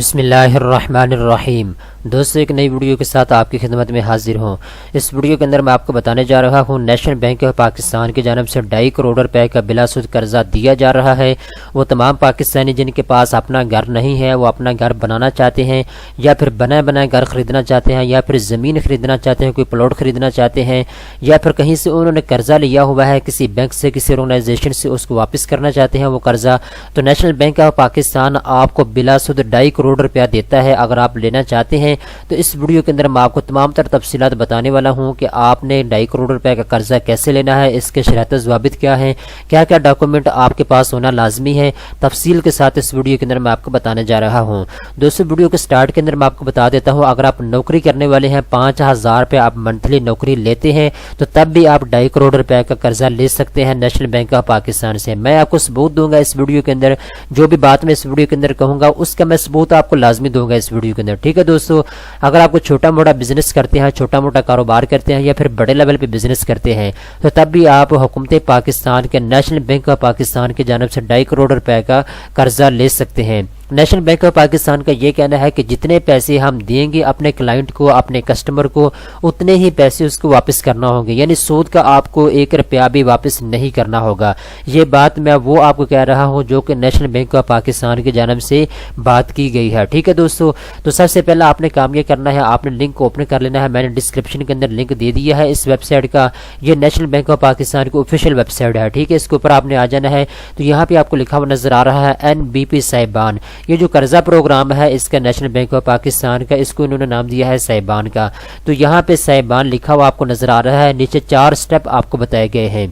بسم اللہ الرحمن الرحیم۔ دوستو ایک نئی ویڈیو کے ساتھ آپ کی خدمت میں حاضر ہوں۔ اس ویڈیو کے اندر میں آپ کو بتانے جا رہا ہوں نیشنل بینک آف پاکستان کی جانب سے 2.5 کروڑ روپے کا بلا سود قرضہ دیا جا رہا ہے۔ وہ تمام پاکستانی جن کے پاس اپنا گھر نہیں ہے، وہ اپنا گھر بنانا چاہتے ہیں یا پھر بنائے گھر خریدنا چاہتے ہیں یا پھر زمین خریدنا چاہتے ہیں، کوئی پلاٹ خریدنا چاہتے ہیں یا پھر کہیں سے انہوں نے قرضہ لیا ہوا ہے کسی بینک سے، کسی آرگنائزیشن سے، اس کو واپس کرنا چاہتے ہیں وہ قرضہ، تو نیشنل بینک آف پاکستان آپ کو بلا سود 2.5 کروڑ روپیہ دیتا ہے۔ اگر آپ لینا چاہتے ہیں تو اس ویڈیو کے اندر میں آپ کو تمام تر تفصیلات بتانے والا ہوں کہ آپ نے 2.5 کروڑ روپے کا قرضہ کیسے لینا ہے، اس کے شرائط و ضوابط کیا ہیں، کیا کیا ڈاکومنٹ آپ کے پاس ہونا لازمی ہے، تفصیل کے ساتھ اس ویڈیو کے اندر میں آپ کو بتانے جا رہا ہوں۔ دوستو ویڈیو کے سٹارٹ کے اندر میں آپ کو بتا دیتا ہوں، اگر آپ نوکری کرنے والے ہیں، 5000 روپے آپ منتھلی نوکری لیتے ہیں تو تب بھی آپ 2.5 کروڑ روپے کا قرضہ لے سکتے ہیں نیشنل بینک آف پاکستان سے۔ میں آپ کو ثبوت دوں گا اس ویڈیو کے اندر، جو بھی بات میں اس ویڈیو کے اندر کہوں گا اس کا میں ثبوت آپ کو لازمی دوں گا اس ویڈیو کے اندر، ٹھیک ہے دوستو۔ اگر آپ کو چھوٹا موٹا بزنس کرتے ہیں، چھوٹا موٹا کاروبار کرتے ہیں یا پھر بڑے لیول پہ بزنس کرتے ہیں تو تب بھی آپ حکومت پاکستان کے نیشنل بینک آف پاکستان کی جانب سے 2.5 کروڑ روپے کا قرضہ لے سکتے ہیں۔ نیشنل بینک آف پاکستان کا یہ کہنا ہے کہ جتنے پیسے ہم دیں گے اپنے کلائنٹ کو، اپنے کسٹمر کو، اتنے ہی پیسے اس کو واپس کرنا ہوں گے، یعنی سود کا آپ کو 1 روپیہ بھی واپس نہیں کرنا ہوگا۔ یہ بات میں وہ آپ کو کہہ رہا ہوں جو کہ نیشنل بینک آف پاکستان کی جانب سے بات کی گئی ہے، ٹھیک ہے دوستو۔ تو سب سے پہلے آپ نے کام یہ کرنا ہے، آپ نے لنک اوپن کر لینا ہے۔ میں نے ڈسکرپشن کے اندر لنک دے دیا ہے اس ویب سائٹ کا، یہ نیشنل بینک آف پاکستان کی آفیشیل ویب سائٹ ہے، ٹھیک ہے۔ اس کے اوپر آپ نے آ جانا ہے تو یہاں پہ آپ کو لکھا ہوا نظر آ رہا ہے NBP صاحبان، یہ جو قرضہ پروگرام ہے اس کا نیشنل بینک آف پاکستان کا، اس کو انہوں نے نام دیا ہے صاحبان کا۔ تو یہاں پہ صاحبان لکھا ہوا آپ کو نظر آ رہا ہے، نیچے 4 سٹیپ آپ کو بتائے گئے ہیں۔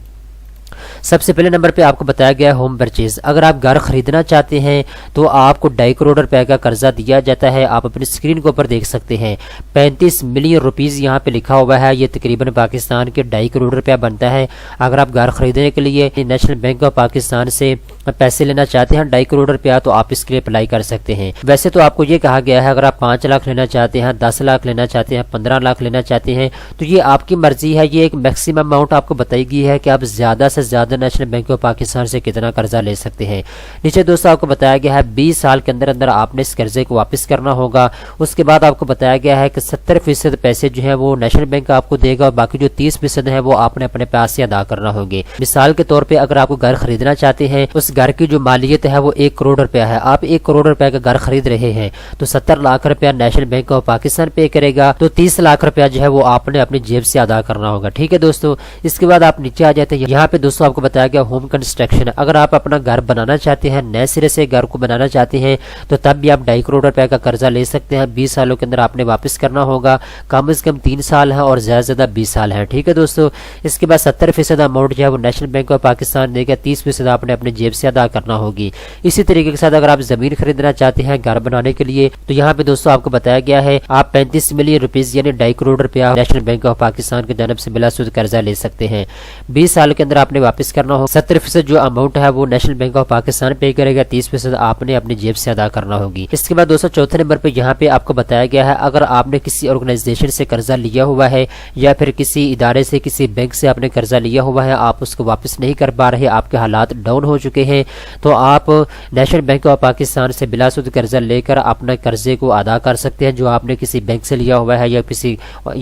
سب سے پہلے نمبر پہ آپ کو بتایا گیا ہے ہوم پرچیز۔ اگر آپ گھر خریدنا چاہتے ہیں تو آپ کو 2.5 کروڑ روپے کا قرضہ دیا جاتا ہے، آپ اپنی اسکرین کے اوپر دیکھ سکتے ہیں 35 ملین روپیز یہاں پہ لکھا ہوا ہے، یہ تقریباً پاکستان کے 2.5 کروڑ روپیہ بنتا ہے۔ اگر آپ گھر خریدنے کے لیے نیشنل بینک آف پاکستان سے پیسے لینا چاہتے ہیں 2.5 کروڑ روپیہ تو آپ اس کے لیے اپلائی کر سکتے ہیں۔ ویسے تو آپ کو یہ کہا گیا ہے اگر آپ 5 لاکھ لینا چاہتے ہیں، 10 لاکھ لینا چاہتے ہیں، 15 لاکھ لینا چاہتے ہیں تو یہ آپ کی مرضی ہے، یہ ایک میکسیمم اماؤنٹ آپ کو بتائی گئی ہے کہ آپ زیادہ سے زیادہ نیشنل بینک آف پاکستان سے کتنا قرضہ لے سکتے ہیں۔ نیچے دوستو آپ کو بتایا گیا ہے 20 سال کے اندر اندر آپ نے اس قرضے کو واپس کرنا ہوگا۔ اس کے بعد آپ کو بتایا گیا ہے کہ 70% پیسے جو ہیں وہ نیشنل بینک آپ کو دے گا اور باقی جو 30% ہیں وہ آپ نے اپنے پیسے سے ادا کرنا ہوگے۔ مثال کے طور پہ اگر آپ کو گھر خریدنا چاہتے ہیں، اس گھر کی جو مالیت ہے وہ 1 کروڑ روپیہ ہے، آپ 1 کروڑ روپے کا گھر خرید رہے ہیں تو 70 لاکھ روپیہ نیشنل بینک آف پاکستان پے کرے گا، تو 30 لاکھ روپیہ جو ہے وہ آپ نے اپنی جیب سے ادا کرنا ہوگا، ٹھیک ہے دوستو۔ اس کے بعد آپ نیچے آ جاتے ہیں، یہاں پہ دوستو آپ کو بتایا گیا ہوم کنسٹرکشن۔ اگر آپ اپنا گھر بنانا چاہتے ہیں، نئے سرے سے گھر کو بنانا چاہتے ہیں تو تب بھی آپ 2.5 کروڑ روپے کا قرضہ لے سکتے ہیں، 20 سالوں کے اندر آپ نے واپس کرنا ہوگا، کم از کم 3 سال ہے اور زیادہ سے زیادہ 20 سال ہے، ٹھیک ہے دوستو۔ اس کے بعد 70% اماؤنٹ جو ہے وہ نیشنل بینک آف پاکستان دے گا، 30% آپ نے اپنی جیب سے ادا کرنا ہوگی۔ اسی طریقے کے ساتھ اگر آپ زمین خریدنا چاہتے ہیں گھر بنانے کے لیے تو یہاں پہ دوستو آپ کو بتایا گیا ہے آپ 35 ملین روپیز یعنی 2.5 کروڑ روپیہ نیشنل بینک آف پاکستان کی جانب سے بلا سود قرضہ لے سکتے ہیں، 20 سال کے اندر آپ نے واپس کرنا ہوگا۔ 70% جو اماؤنٹ ہے وہ نیشنل بینک آف پاکستان پے کرے گا، 30% آپ نے اپنی جیب سے ادا کرنا ہوگی۔ اس کے بعد دوستو چوتھے نمبر پہ یہاں پہ آپ کو بتایا گیا ہے اگر آپ نے کسی آرگنائزیشن سے قرضہ لیا ہوا ہے یا پھر کسی ادارے سے، کسی بینک سے آپ نے قرضہ لیا ہوا ہے، آپ اس کو واپس نہیں کر پا رہے، آپ کے حالات ڈاؤن ہو چکے ہیں تو آپ نیشنل بینک آف پاکستان سے بلا سود قرضہ لے کر اپنے قرضے کو ادا کر سکتے ہیں جو آپ نے کسی بینک سے لیا ہوا ہے یا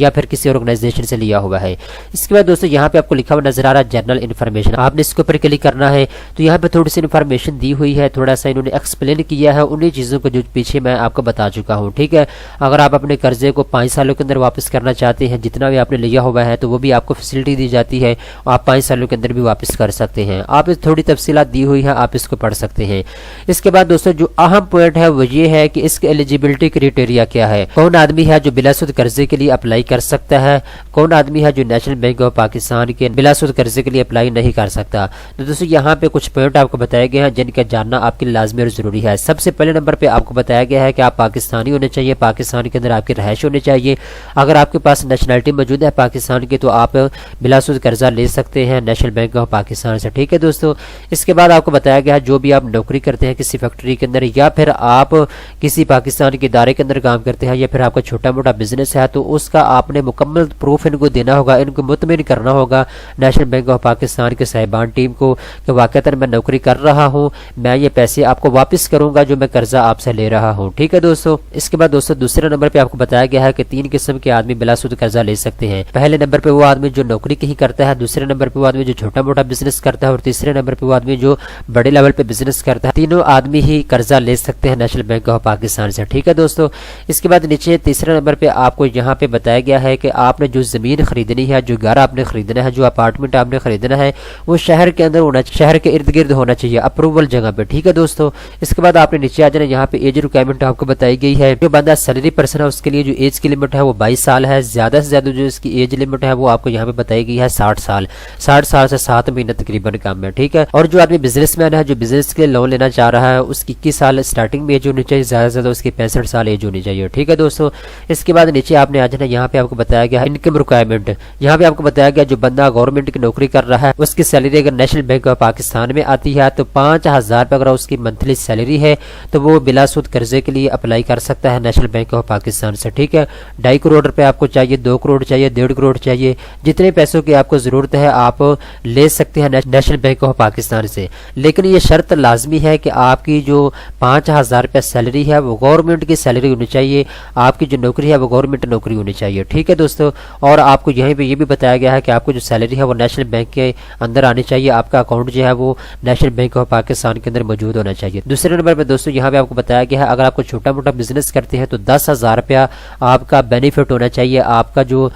پھر کسی آرگنائزیشن سے لیا ہوا ہے۔ اس کے بعد دوستو یہاں پہ آپ کو لکھا ہوا نظر آ رہا ہے جنرل انفارمیشن، آپ نے اس کے اوپر کلک کرنا ہے تو یہاں پہ تھوڑی سی انفارمیشن دی ہوئی ہے، تھوڑا سا انہوں نے ایکسپلین کیا ہے انہی چیزوں کو جو پیچھے میں آپ کو بتا چکا ہوں، ٹھیک ہے۔ اگر آپ اپنے قرضے کو 5 سالوں کے اندر واپس کرنا چاہتے ہیں، جتنا بھی آپ نے لیا ہوا ہے تو وہ بھی آپ کو فیسلٹی دی جاتی ہے، آپ 5 سالوں کے اندر بھی واپس کر سکتے ہیں۔ آپ تھوڑی تفصیلات دی ہوئی ہیں، آپ اس کو پڑھ سکتے ہیں۔ اس کے بعد دوستو جو اہم پوائنٹ ہے وہ یہ ہے کہ اس کے ایلیجیبلٹی کرائٹیریا کیا ہے، کون آدمی ہے جو بلا سود قرضے کے لیے اپلائی کر سکتا ہے، کون آدمی ہے جو نیشنل بینک آف پاکستان کے بلا سود قرضے کے لیے اپلائی نہیں کر سکتا۔ تو دوستو یہاں پہ کچھ پوائنٹ آپ کو بتائے گئے ہیں جن کا جاننا آپ کے لازمی اور ضروری ہے۔ سب سے پہلے نمبر پہ آپ کو بتایا گیا ہے کہ آپ پاکستانی ہونے چاہیے، پاکستان کے اندر آپ کی رہائش ہونی چاہیے۔ اگر آپ کے پاس نیشنلٹی موجود ہے پاکستان کی تو آپ بلا سود قرضہ لے سکتے ہیں نیشنل بینک آف پاکستان سے، ٹھیک ہے دوستو۔ اس کے بعد آپ کو بتایا گیا ہے جو بھی آپ نوکری کرتے ہیں کسی فیکٹری کے اندر یا پھر آپ کسی پاکستان کے ادارے کے اندر کام کرتے ہیں یا پھر آپ کا چھوٹا موٹا بزنس ہے تو اس کا آپ نے مکمل پروف ان کو دینا ہوگا، ان کو مطمئن کرنا ہوگا national bank of Pakistan Pakistan کے صاحبان ٹیم کو کہ واقعتاً میں نوکری کر رہا ہوں، میں یہ پیسے آپ کو واپس کروں گا جو میں قرضہ آپ سے لے رہا ہوں، ٹھیک ہے دوستو۔ اس کے بعد دوستو دوسرے نمبر پہ آپ کو بتایا گیا ہے کہ 3 قسم کے آدمی بلا سود قرضہ لے سکتے ہیں۔ پہلے نمبر پہ وہ آدمی جو نوکری کہیں کرتا ہے، دوسرے نمبر پہ وہ آدمی جو چھوٹا موٹا بزنس کرتا ہے، اور تیسرے نمبر پہ وہ آدمی جو بڑے لیول پہ بزنس کرتا ہے۔ تینوں آدمی ہی قرضہ لے سکتے ہیں نیشنل بینک آف پاکستان سے، ٹھیک ہے دوستو۔ اس کے بعد نیچے تیسرے نمبر پہ آپ کو یہاں پہ بتایا گیا ہے کہ آپ نے جو زمین خریدنی ہے، جو گھر آپ نے خریدنا ہے، جو اپارٹمنٹ آپ نے خریدنا ہے، وہ شہر کے اندر ہونا، شہر کے ارد گرد ہونا چاہیے، اپروول جگہ پہ، ٹھیک ہے دوستو۔ اس کے بعد آپ نے نیچے آ جانا، یہاں پہ ایج ریکوائرمنٹ آپ کو بتائی گئی ہے۔ جو بندہ سیلری پرسن ہے اس کے لیے جو ایج کی لمٹ ہے وہ 22 سال ہے، زیادہ سے زیادہ جو اس کی ایج لمٹ ہے وہ آپ کو یہاں پہ بتائی گئی ہے 60 سال، 60 سال سے 7 مہینہ تقریباً کم ہے، ٹھیک ہے۔ اور جو آدمی بزنس مین ہے، جو بزنس کے لون لینا چاہ رہا ہے، اس کی 21 سال اسٹارٹنگ میں ایج ہونی چاہیے، زیادہ سے زیادہ اس کی 65 سال ایج ہونی چاہیے، ٹھیک ہے دوستو۔ اس کے بعد نیچے آپ نے آ جانا، یہاں پہ آپ کو بتایا گیا ہے انکم ریکوائرمنٹ، یہاں پہ آپ کو بتایا گیا جو بندہ گورنمنٹ کی نوکری کر رہا ہے اس کی سیلری اگر نیشنل بینک آف پاکستان میں آتی ہے تو 5000 روپے اگر اس کی منتھلی سیلری ہے تو وہ بلا سود قرضے کے لیے اپلائی کر سکتا ہے نیشنل بینک آف پاکستان سے، ٹھیک ہے۔ 2.5 کروڑ روپے آپ کو چاہیے، 2 کروڑ چاہیے، 1.5 کروڑ چاہیے، جتنے پیسوں کی آپ کو ضرورت ہے آپ لے سکتے ہیں نیشنل بینک آف پاکستان سے، لیکن یہ شرط لازمی ہے کہ آپ کی جو 5000 روپے سیلری ہے وہ گورنمنٹ کی سیلری ہونی چاہیے، آپ کی جو نوکری ہے وہ گورنمنٹ نوکری ہونی چاہیے، ٹھیک ہے دوستو۔ اور آپ کو یہیں پہ یہ بھی بتایا گیا ہے کہ آپ کو جو سیلری ہے وہ نیشنل بینک کے اندر آنی چاہیے، آپ کا اکاؤنٹ جو ہے وہ نیشنل بینک آف پاکستان کے اندر موجود ہونا چاہیے۔ دوسرے نمبر پہ دوستو یہاں پہ آپ کو بتایا گیا ہے اگر آپ کو چھوٹا موٹا بزنس کرتے ہیں تو 10,000 روپیہ آپ کا بینیفٹ ہونا چاہیے، آپ کا جو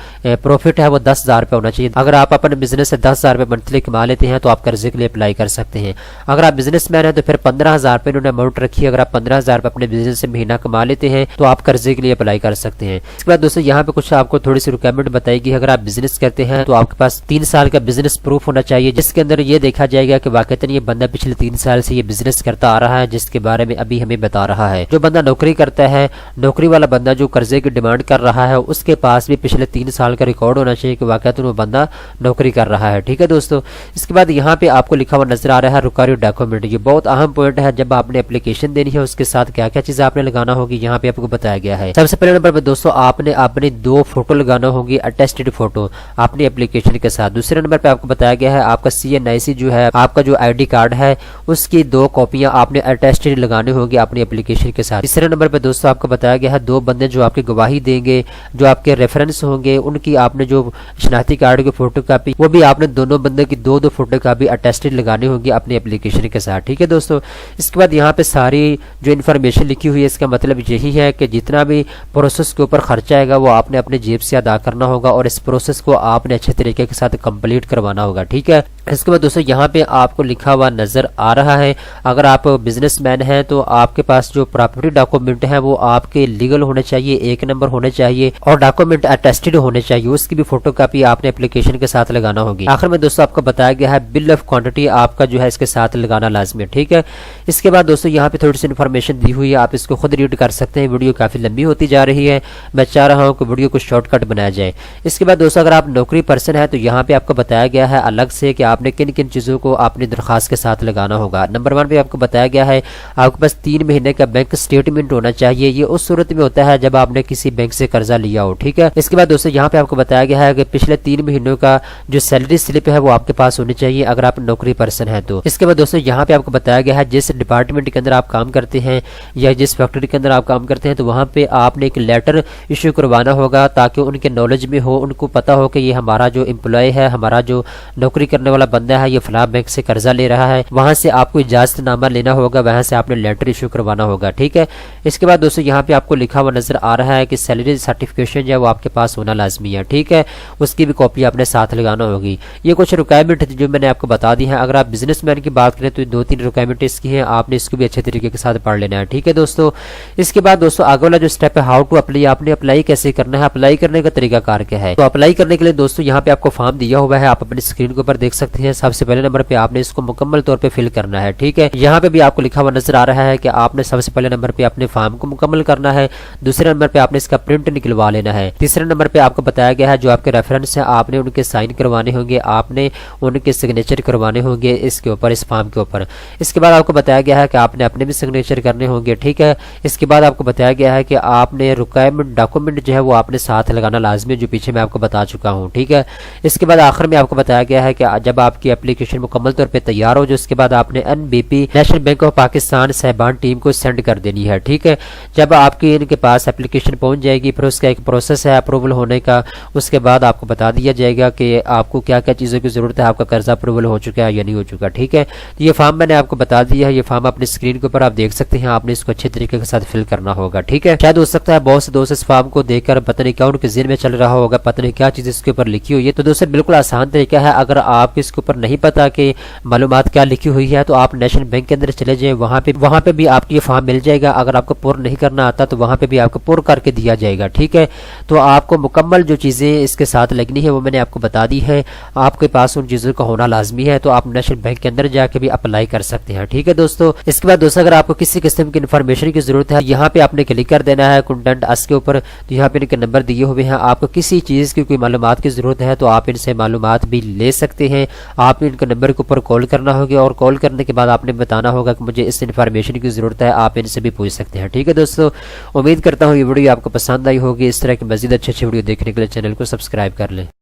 پروفٹ ہے وہ 10,000 روپیہ ہونا چاہیے۔ اگر آپ اپنے بزنس سے 10,000 روپے منتھلی کما لیتے ہیں تو آپ قرضے کے لیے اپلائی کر سکتے ہیں۔ اگر آپ بزنس مین ہیں تو پھر 15,000 روپے انہوں نے اماؤنٹ رکھی ہے، اگر آپ 15,000 روپے اپنے بزنس سے مہینہ کما لیتے ہیں تو آپ قرضے کے لیے اپلائی کر سکتے ہیں۔ اس کے بعد دوستو یہاں پہ کچھ آپ کو تھوڑی سی ریکوائرمنٹ بتائی گئی، اگر آپ بزنس کرتے ہیں تو آپ کے پاس 3 سال کا بزنس پروف ہونا چاہیے جس کے اندر یہ دیکھا جائے گا کہ واقعتاً یہ بندہ پچھلے 3 سال سے یہ بزنس کرتا آ رہا ہے جس کے بارے میں ابھی ہمیں بتا رہا ہے۔ جو بندہ نوکری کرتا ہے، نوکری والا بندہ جو قرضے کی ڈیمانڈ کر رہا ہے اس کے پاس بھی پچھلے 3 سال کا ریکارڈ ہونا چاہیے کہ واقعتاً وہ بندہ نوکری کر رہا ہے، ٹھیک ہے دوستو۔ اس کے بعد یہاں پہ آپ کو لکھا ہوا نظر آ رہا ہے ریکوائرڈ ڈاکومنٹ، یہ بہت اہم پوائنٹ ہے، جب آپ نے اپلیکیشن دینی ہے اس کے ساتھ کیا کیا چیزیں آپ نے لگانا ہوگی یہاں پہ آپ کو بتایا گیا ہے۔ سب سے پہلے نمبر پہ دوستو آپ نے اپنی 2 فوٹو لگانا ہوگی، اٹیسٹڈ فوٹو اپنی اپلیکیشن کے ساتھ۔ دوسرے نمبر پہ آپ کو بتایا گیا ہے آپ کا CNIC جو ہے، آپ کا جو ID کارڈ ہے اس کی 2 کاپیاں آپ نے اٹیسٹڈ لگانے ہوگی اپنی اپلیکیشن کے ساتھ۔ تیسرے نمبر پہ دوستو آپ کو بتایا گیا ہے 2 بندے جو آپ کی گواہی دیں گے، جو آپ کے ریفرنس ہوں گے، ان کی آپ نے جو شناختی کارڈ کی فوٹو کاپی وہ بھی آپ نے دونوں بندے کی 2 فوٹو کاپی اٹیسٹڈ لگانی ہوگی اپنی اپلیکیشن کے ساتھ، ٹھیک ہے دوستو۔ اس کے بعد یہاں پہ ساری جو انفارمیشن لکھی ہوئی ہے اس کا مطلب یہی ہے کہ جتنا بھی پروسیس کے اوپر خرچہ آئے گا وہ آپ نے اپنے جیب سے ادا کرنا ہوگا اور اس پروسیس کو آپ نے اچھے طریقے کے ساتھ کمپلیٹ کروانا ہوگا، ٹھیک ہے۔ اس کے بعد دوستو یہاں پہ آپ کو لکھا ہوا نظر آ رہا ہے اگر آپ بزنس مین ہیں تو آپ کے پاس جو پراپرٹی ڈاکومنٹ ہیں وہ آپ کے لیگل ہونے چاہیے، 1 نمبر ہونے چاہیے اور ڈاکومنٹ اٹیسٹڈ ہونے چاہیے، اس کی بھی فوٹو کاپی آپ نے اپلیکیشن کے ساتھ لگانا ہوگی۔ آخر میں دوستو آپ کو بتایا گیا ہے بل آف کوانٹٹی آپ کا جو ہے اس کے ساتھ لگانا لازمی ہے، ٹھیک ہے۔ اس کے بعد دوستو یہاں پہ تھوڑی سی انفارمیشن دی ہوئی ہے، آپ اس کو خود ریڈ کر سکتے ہیں، ویڈیو کافی لمبی ہوتی جا رہی ہے، میں چاہ رہا ہوں کہ ویڈیو کو شارٹ کٹ بنایا جائے۔ اس کے بعد دوستو اگر آپ نوکری پرسن ہے تو یہاں پہ آپ کو بتایا گیا ہے الگ سے کہ آپ نے کن کن چیزوں کو اپنی درخواست کے ساتھ لگانا ہوگا۔ نمبر 1 پہ آپ کو بتایا گیا ہے آپ کے پاس 3 مہینے کا بینک سٹیٹمنٹ ہونا چاہیے، یہ اس صورت میں ہوتا ہے جب آپ نے کسی بینک سے قرضہ لیا ہو، ٹھیک ہے۔ اس کے بعد دوستو یہاں پہ آپ کو بتایا گیا ہے کہ پچھلے 3 مہینوں کا جو سیلری سلپ ہے وہ آپ کے پاس ہونی چاہیے اگر آپ نوکری پرسن ہے تو۔ اس کے بعد دوستو یہاں پہ آپ کو بتایا گیا ہے جس ڈپارٹمنٹ کے اندر آپ کام کرتے ہیں یا جس فیکٹری کے اندر آپ کام کرتے ہیں تو وہاں پہ آپ نے ایک لیٹر ایشو کروانا ہوگا تاکہ ان کے نالج میں ہو، ان کو پتا ہو کہ یہ ہمارا جو امپلائی ہے، ہمارا جو نوکری کرنے والا بندہ ہے یہ فلاں بینک سے قرضہ لے رہا ہے، وہاں سے آپ کو اجازت نامہ لینا ہوگا، وہاں سے آپ نے لیٹر ایشو کروانا ہوگا، ٹھیک ہے۔ اس کے بعد دوستو یہاں پہ آپ کو لکھا ہوا نظر آ رہا ہے کہ سیلری سرٹیفکیشن جو ہے وہ آپ کے پاس ہونا لازمی ہے، ٹھیک ہے، اس کی بھی کاپی آپ نے ساتھ لگانا ہوگی۔ یہ کچھ ریکوائرمنٹ جو میں نے آپ کو بتا دی ہیں، اگر آپ بزنس مین کی بات کریں تو 2-3 ریکوائرمنٹ اس کی ہیں، آپ نے اس کو بھی اچھے طریقے کے ساتھ پڑھ لینا ہے، ٹھیک ہے دوستو۔ اس کے بعد دوستو آگے والا جو اسٹیپ ہے ہاؤ ٹو اپلائی، آپ نے اپلائی کیسے کرنا ہے، اپلائی کرنے کا طریقہ کار کیا ہے۔ تو اپلائی کرنے کے لیے دوستو یہاں پہ آپ کو فارم دیا ہوا ہے، آپ اپنی اسکرین کے اوپر دیکھ سکتے ہیں۔ سب سے پہلے نمبر پہ آپ نے اس کو مکمل طور پہ فل کرنا ہے، ٹھیک ہے۔ یہاں پہ بھی آپ کو لکھا ہوا نظر آ رہا ہے کہ آپ نے سب سے پہلے نمبر پہ اپنے فارم کو مکمل کرنا ہے، دوسرے نمبر پہ آپ نے اس کا پرنٹ نکلوا لینا ہے، تیسرے نمبر پہ آپ کو بتایا گیا ہے جو آپ کے ریفرنس ہیں آپ نے ان کے سائن کروانے ہوں گے، آپ نے ان کے سگنیچر کروانے ہوں گے اس کے اوپر، اس فارم کے اوپر۔ اس کے بعد آپ کو بتایا گیا ہے کہ آپ نے اپنے بھی سگنیچر کرنے ہوں گے، ٹھیک ہے۔ اس کے بعد آپ کو بتایا گیا ہے کہ آپ نے ریکوائرمنٹ ڈاکومنٹ جو ہے وہ آپ نے ساتھ لگانا لازمی ہے، جو پیچھے میں آپ کو بتا چکا ہوں، ٹھیک ہے۔ اس کے بعد آخر میں آپ کو بتایا گیا ہے کہ جب آپ کی اپلیکیشن مکمل طور پہ تیار ہو جو اس کے بعد آپ نے NBP national bank of Pakistan صاحبان ٹیم کو سینڈ کر دینی ہے، ٹھیک ہے۔ جب آپ کی ان کے پاس اپلیکیشن پہنچ جائے گی، پھر اس کا ایک پروسیس ہے اپروول ہونے کا، اس کے بعد آپ کو بتا دیا جائے گا کہ آپ کو کیا کیا چیزوں کی ضرورت ہے، آپ کا قرضہ اپروول ہو چکا ہے یا نہیں ہو چکا، ٹھیک ہے۔ تو یہ فارم میں نے آپ کو بتا دیا ہے، یہ فارم اپنی اسکرین کے اوپر آپ دیکھ سکتے ہیں، آپ نے اس کو اچھے طریقے کے ساتھ فل کرنا ہوگا، ٹھیک ہے۔ شاید ہو سکتا ہے بہت سے دوست اس فارم کو دیکھ کر پتہ نہیں کیا ان کے ذہن میں چل رہا ہوگا، پتہ نہیں کیا چیز اس کے اوپر لکھی ہوئی ہے۔ تو دوستو بالکل آسان طریقہ ہے، اگر آپ کو اس کے اوپر نہیں پتا کہ معلومات کیا لکھی ہوئی ہے تو آپ نیشنل بینک کے اندر چلے جائیں، وہاں پہ بھی آپ کو یہ فارم مل جائے گا۔ اگر آپ کو پر نہیں کرنا آتا تو وہاں پہ بھی آپ کو پر کر کے دیا جائے گا، ٹھیک ہے۔ تو آپ کو مکمل جو چیزیں اس کے ساتھ لگنی ہے وہ میں نے آپ کو بتا دی ہے، آپ کے پاس ان چیزوں کا ہونا لازمی ہے، تو آپ نیشنل بینک کے اندر جا کے بھی اپلائی کر سکتے ہیں، ٹھیک ہے دوستو۔ اس کے بعد دوستو اگر آپ کو کسی قسم کی انفارمیشن کی ضرورت ہے، یہاں پہ آپ نے کلک کر دینا ہے کنٹینٹ اس کے اوپر، تو یہاں پہ ان کے نمبر دیے ہوئے ہیں، آپ کو کسی چیز کی کوئی معلومات کی ضرورت ہے تو آپ ان سے معلومات بھی لے سکتے ہیں۔ آپ ان کے نمبر کے اوپر کال کرنا ہوگا اور کال کرنے کے بعد آپ نے بتانا ہوگا کہ مجھے اس انفارمیشن کی ضرورت ہے، آپ ان سے بھی پوچھ سکتے ہیں، ٹھیک ہے دوستو۔ امید کرتا ہوں یہ ویڈیو آپ کو پسند آئی ہوگی، اس طرح کی مزید اچھے ویڈیو دیکھنے کے لیے چینل کو سبسکرائب کر لیں۔